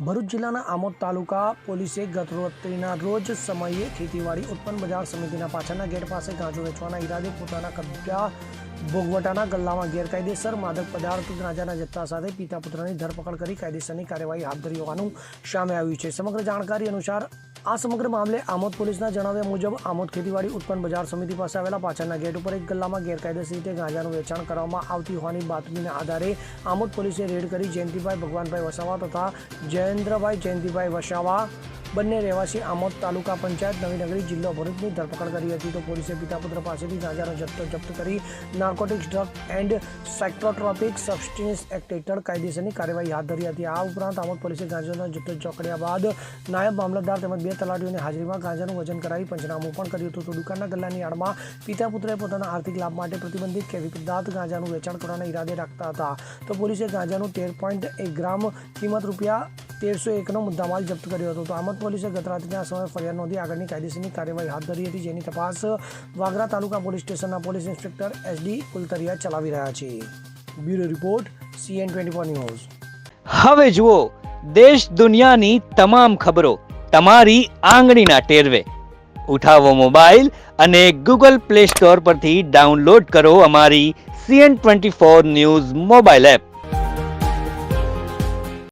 ભરૂચ જિલ્લાના આમોદ તાલુકા પોલીસે ગત રાત્રિના રોજ સમયે ખેતીવાડી ઉત્પન્ન બજાર સમિતિના પાછળના ગેટ પાસે ગાંજો વેચવાના ઈરાદે પોતાના કબજા ભોગવટાના ગલ્લામાં ગેરકાયદેસર માદક પદાર્થ ગાંજાના જથ્થા સાથે પિતા પુત્રની ધરપકડ કરી કાયદેસરની કાર્યવાહી હાથ ધરી હોવાનું સામે આવ્યું છે। સમગ્ર જાણકારી અનુસાર આ સમગ્ર મામલે આમોદ પોલીસના જણાવ્યા મુજબ આમોદ ખેતીવાડી ઉત્પન્ન બજાર સમિતિ પાસે આવેલા પાછળના ગેટ ઉપર એક ગલ્લામાં ગેરકાયદેસર રીતે ગાંજાનું વેચાણ કરવામાં આવતી હોવાની બાતમીના આધારે આમોદ પોલીસે રેડ કરી જયંતિભાઈ ભગવાનભાઈ વસાવા તથા જયેન્દ્રભાઈ જયંતિભાઈ વસાવા બંને રહેવાસી આમોદ તાલુકા પંચાયત નવીનગરી જિલ્લો ભરૂચની ધરપકડ કરી હતી। તો પોલીસે પિતા પુત્ર પાસેથી ગાંજાનો જથ્થો જપ્ત કરી narcotics drug and psychotropic substance act હેઠળ કાયદેસરની કાર્યવાહી હાથ ધરી હતી। આ ઉપરાંત આમોદ પોલીસે ગાંજાનો જથ્થો પકડ્યા બાદ નાયબ મામલતદાર તેમજ 2 તલાટીઓની હાજરીમાં ગાંજાનું વજન કરાવી પંચનામું પણ કર્યું હતું। તો દુકાનના ગલ્લાની આડમાં પિતા પુત્રએ પોતાના આર્થિક લાભ માટે પ્રતિબંધિત કેફી પદાર્થ ગાંજાનું વેચાણ કરવાના ઈરાદે રાખતા હતા। તો પોલીસે ગાંજાનું 13.1 ગ્રામ કિંમત ₹1301નો મુદ્દામાલ જપ્ત કર્યો હતો। તો આમોદ પોલીસે ગત રાત્રિના સમયે ફરિયાદ નોંધી આગળની કાયદેસરની કાર્યવાહી હાથ ધરી હતી, જેની તપાસ વાગરા તાલુકા પોલીસ સ્ટેશનના પોલીસ ઇન્સ્પેક્ટર SD કુલતરિયા ચલાવી રહ્યા છે। Bureau report CN24 news. હવે જુઓ દેશ દુનિયાની તમામ ખબરો તમારી આંગળીના ટેરવે। ઉઠાવો મોબાઈલ અને Google Play Store પરથી ડાઉનલોડ કરો અમારી CN24 ન્યૂઝ મોબાઈલ એપ।